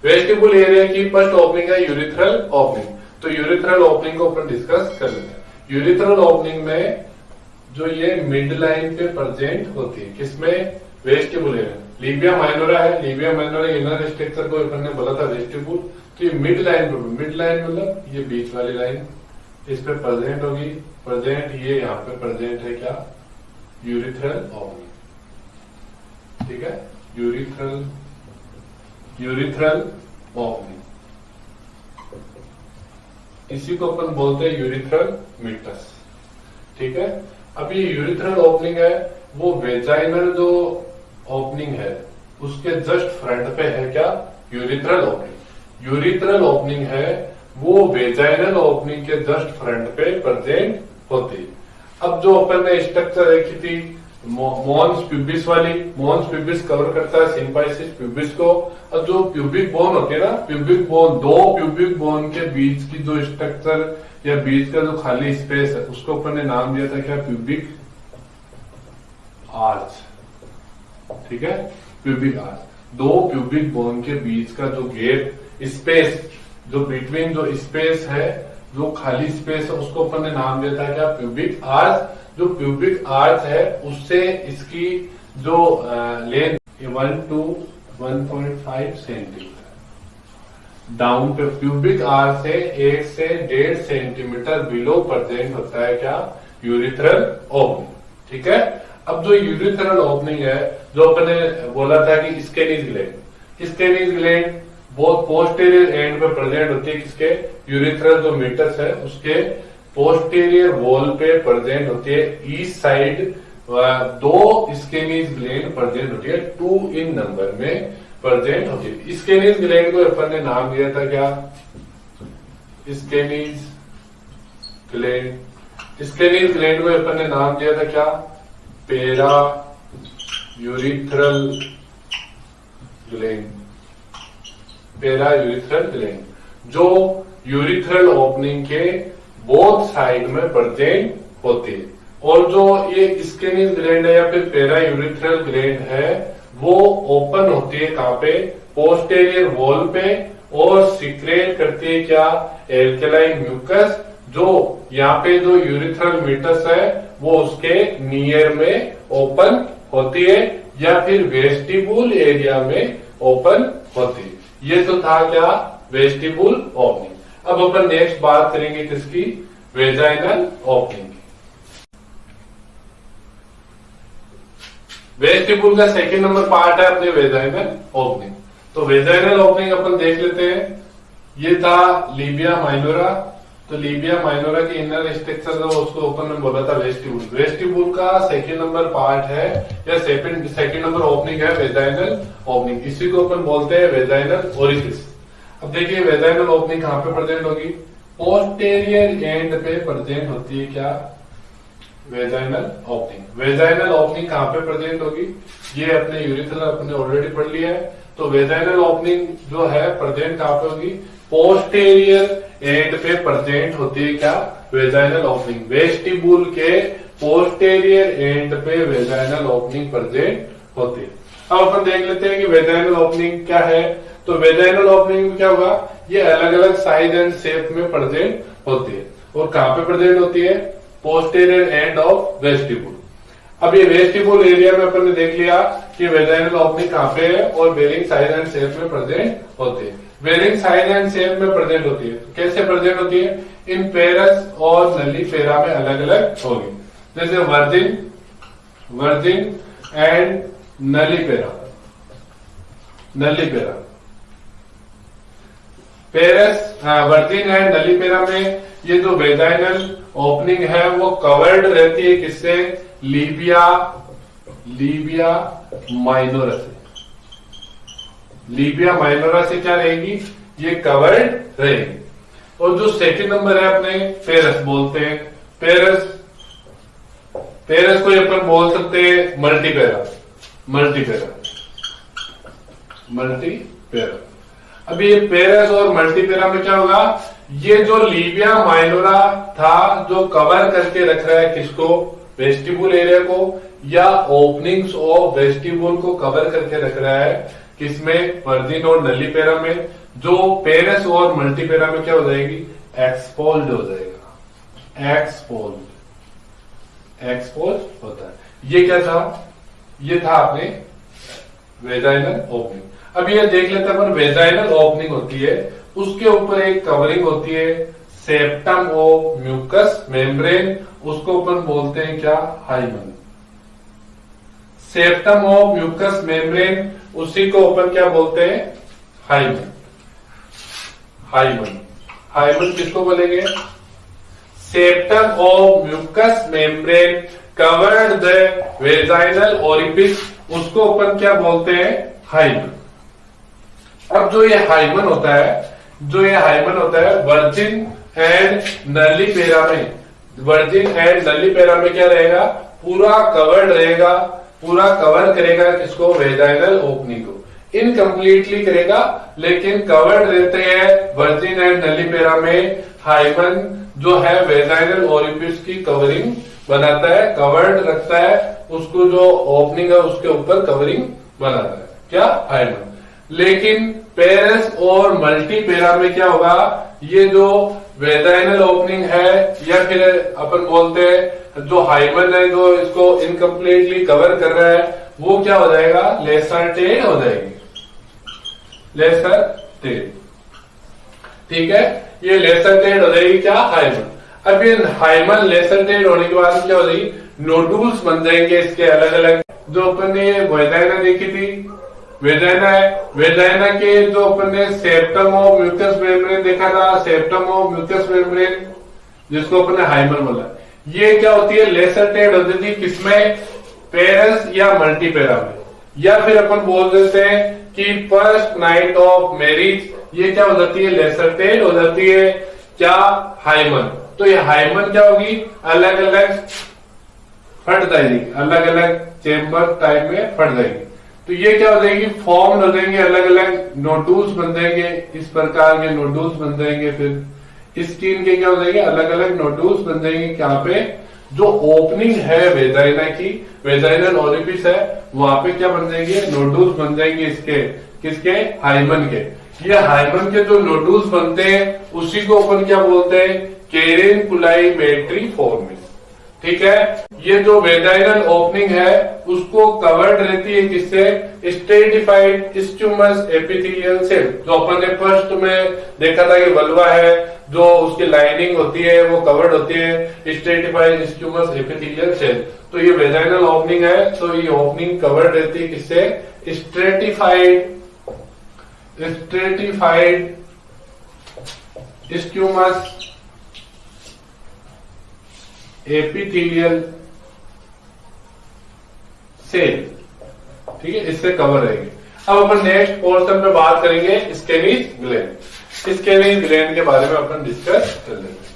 Vestibule area की first opening है urethral opening. तो यूरिथ्रल ओपनिंग को अपन डिस्कस कर लेते हैं। यूरिथ्रल ओपनिंग में जो ये मिड लाइन पे प्रेजेंट होती है, किसमें? Vestibule area. लीबिया माइनोरा है, लीबिया माइनोरा इनर स्ट्रक्चर को अपन ने बोला था वेस्टिबुल। तो ये मिड लाइन पे, मिड लाइन मतलब ये बीच वाली लाइन इस पे प्रेजेंट होगी। प्रेजेंट ये यहाँ पे प्रेजेंट है क्या? Urethral opening. ठीक है, यूरिथ्रल ओपनिंग, इसी को अपन बोलते हैं यूरिथ्रल मीटस। ठीक है, अब ये यूरिथ्रल ओपनिंग है, वो वेजाइनल जो ओपनिंग है उसके जस्ट फ्रंट पे है क्या? Urethral opening. यूरिथ्रल ओपनिंग है वो वेजाइनल ओपनिंग के जस्ट फ्रंट पे प्रेजेंट होती है। अब जो अपन ने स्ट्रक्चर देखी थी मोन्स प्यूबिस वाली, मोन्स प्यूबिस कवर करता है सिम्पाइसिस प्यूबिस को। और जो प्यूबिक बोन होती है ना, प्यूबिक बोन, दो प्यूबिक बोन के बीच की जो स्ट्रक्चर या बीच का जो खाली स्पेस है उसको अपन ने नाम दिया था क्या? Pubic arch. ठीक है, प्यूबिक आर्च। दो प्यूबिक बोन के बीच का जो गैप स्पेस, जो बिटवीन जो स्पेस है, जो खाली स्पेस है, उसको अपन ने नाम दिया था क्या? Pubic arch. जो प्यूबिक आर्च है उससे इसकी जो लेंथ 1 to 1.5 सेंटीमीटर डाउन पे, प्यूबिक आर्च से 1 से 1.5 सेंटीमीटर बिलो प्रेजेंट होता है क्या? Urethral opening. ठीक है, अब जो यूरिथ्रल ओपनिंग है, जो अपन ने बोला था कि स्केनिज ग्लैंड, स्केनिज ग्लैंड बहुत पोस्टीरियर एंड पे प्रेजेंट होती है। किसके? यूरिथ्रल जो मीटस है उसके पोस्टीरियर वॉल पे प्रेजेंट होती है। ईस्ट साइड दो स्केनिज ग्लैंड प्रेजेंट होती है, 2 इन नंबर में प्रेजेंट होती है। स्केनिज ग्लैंड को अपन ने नाम दिया था क्या? स्केनिज ग्लैंड। स्केनिज ग्लैंड को अपन ने नाम दिया था क्या? पेरा यूरिथ्रल ग्लैंड। पेरा यूरिथ्रल ग्लैंड जो यूरिथ्रल ओपनिंग के बोथ साइड में प्रेजेंट होती है। और जो ये स्केनिज ग्लैंड है या फिर पेरा यूरिथ्रल ग्लैंड है वो ओपन होती है कहां पे? पोस्टेरियर वॉल पे, और सिक्रेट करती है क्या? Alkaline mucus. जो यहाँ पे जो यूरिथ्रल मीटस है वो उसके नियर में ओपन होती है या फिर वेस्टिबुल एरिया में ओपन होती है। ये तो था क्या? Vestibule opening. अब अपन नेक्स्ट बात करेंगे किसकी? Vaginal opening. वेस्टिबुल का सेकंड नंबर पार्ट है अपने वेजाइनल ओपनिंग। तो वेजाइनल ओपनिंग अपन देख लेते हैं। ये था लीबिया माइनोरा। तो लीबिया माइनोरा के इनर स्ट्रक्चर जो उसको ओपन में बोला था वेस्टिबुल। वेस्टिबुल का सेकंड नंबर पार्ट है या सेकंड नंबर ओपनिंग है वेजाइनल ओपनिंग। इसी को अपन बोलते हैं वेजाइनल ओरिफिस। अब देखिए वेजाइनल ओपनिंग कहां पे प्रेजेंट होगी? पोस्टेरियर एंड पे प्रेजेंट होती है क्या? Vaginal opening. वेजाइनल ओपनिंग कहां पे प्रेजेंट होगी? ये अपने यूरिथ्रल अपने ऑलरेडी पढ़ लिया है। तो वेजाइनल ओपनिंग जो है प्रेजेंट कहां पे होगी? पोस्टेरियर एंड पे प्रेजेंट होती है क्या? Vaginal opening. वेस्टिबुल के पोस्टेरियर एंड पे वेजाइनल ओपनिंग प्रेजेंट होती है। अब अपन देख लेते हैं कि वेजाइनल ओपनिंग क्या है। तो वेजाइनल ओपनिंग में क्या होगा? ये अलग अलग साइज एंड शेप में प्रेजेंट होती है। और कहां पे प्रेजेंट होती है? Posterior end of vestibule. अब ये वेस्टिबुल एरिया में अपन ने देख लिया कि वेजाइनल ओपनिंग कहां पे है और वेरिंग साइज एंड शेप में प्रेजेंट होती है। वेरिंग साइज एंड शेप में प्रेजेंट होती है। कैसे प्रेजेंट होती है? इन पेरस और नली पेरा में अलग अलग होगी। जैसे वर्जिन एंड नली पेरा। पेरस वर्जिन एंड नली पेरा में ये जो वेजाइनल ओपनिंग है वो कवर्ड रहती है किससे? लीबिया माइनोरा से। लीबिया माइनोरा से क्या रहेगी? ये कवर्ड रहेगी। और जो सेकंड नंबर है अपने पेरस बोलते हैं। पेरस को अपन बोल सकते हैं मल्टीपेरा। अब ये पेरस और मल्टीपेरा में क्या होगा? ये जो लीबिया माइनोरा था जो कवर करके रख रहा है किसको? वेस्टिबुल एरिया को, या ओपनिंग्स ऑफ वेस्टिबुल को कवर करके रख रहा है। किसमें, वर्जिन और नलीपेरा में। जो पेरस और मल्टीपेरा में क्या हो जाएगी, एक्सपोल्ड हो जाएगा, एक्सपोल्ड होता है। ये क्या था, ये था आपने वेजाइनल ओपनिंग। अब ये देख लेते हैं अपन, वेजाइनल ओपनिंग होती है, उसके ऊपर एक कवरिंग होती है सेप्टम ऑफ म्यूकस मेम्ब्रेन, उसको अपन बोलते हैं क्या, hymen. Septum of mucous membrane, उसी को अपन क्या बोलते हैं, हाइमन। हाइमन किसको बोलेंगे, septum of mucous membrane covered the vaginal orifice, उसको अपन क्या बोलते हैं, हाइमन। अब जो ये हाइमन होता है, वर्जिन एंड नलीपेरा में, वर्जिन एंड नलीपेरा में क्या रहेगा, पूरा कवर्ड रहेगा, पूरा कवर करेगा किसको, वेजाइनल ओपनिंग को। इनकम्प्लीटली करेगा लेकिन कवर्ड रहते हैं वर्जिन एंड नलीपेरा में। हाइमन जो है वेजाइनल ओरिफिस की कवरिंग बनाता है, कवर्ड रखता है उसको, जो ओपनिंग है उसके ऊपर कवरिंग बनाता है, क्या, हाइमन। लेकिन पेरस और मल्टीपेरा में क्या होगा, ये जो वेजाइनल ओपनिंग है या फिर अपन बोलते हैं जो हाइमन है, जो इसको इनकम्प्लीटली कवर कर रहा है, वो क्या हो जाएगा, लेसरटेड हो जाएगी, लेसरटेड। ठीक है, ये लेसरटेड हो जाएगी क्या, हाइमन। अब ये हाइमन लेसरटेड होने के बाद क्या हो जाएगी, नोडुल्स बन जाएंगे इसके अलग अलग। जो अपन ने वेजाइना देखी थी, वेजाइना है, वेजाइना के जो अपन ने सेप्टम ऑफ म्यूकस मेम्ब्रेन देखा था, सेप्टम ऑफ म्यूकस मेम्ब्रेन जिसको अपन ने हाइमन बोला, ये क्या होती है, लेसरटेड होती थी किसमें, पेरस या मल्टीपेरा में। या फिर अपन बोल देते हैं कि फर्स्ट नाइट ऑफ मैरिज, ये क्या हो जाती है, लेसरटेड हो जाती है क्या, हाइमन। तो ये हाइमन क्या होगी, अलग अलग फट जाएगी, अलग अलग चेम्बर टाइप में फट जाएगी। तो ये क्या हो जाएगी, फॉर्म हो जाएंगे, अलग अलग नोडुल्स बन जाएंगे, इस प्रकार के नोडुल्स बन जाएंगे। फिर स्किन के क्या हो जाएंगे, अलग अलग नोडुल्स बन जाएंगे। यहाँ पे जो ओपनिंग है वेजाइना की, वेजाइनल ओरिफिस है, वहां पे क्या बन जाएंगे, नोडुल्स बन जाएंगे इसके, किसके, हाइमन के। ये हाइमन के जो नोडुल्स बनते हैं उसी को अपन क्या बोलते हैं, कैरेनकुलाइमेट्री फॉर्मिस। ठीक है, ये जो वेजाइनल ओपनिंग है उसको कवर्ड रहती है किससे, स्ट्रेटिफाइड स्क्यूमस एपिथेलियल सेल। जो अपन ने फर्स्ट में देखा था कि वल्वा है, जो उसकी लाइनिंग होती है वो कवर्ड होती है स्ट्रेटिफाइड स्क्यूमस एपिथेलियल सेल। तो ये वेजाइनल ओपनिंग है, तो ये ओपनिंग कवर्ड रहती है किससे, स्ट्रेटिफाइड स्क्यूमस एपिथेलियल सेल। ठीक है, इससे कवर रहेगी। अब अपन नेक्स्ट पोर्शन में बात करेंगे स्केनीज ग्लैंड। स्केनीज ग्लैंड के बारे में अपन डिस्कस कर लेंगे।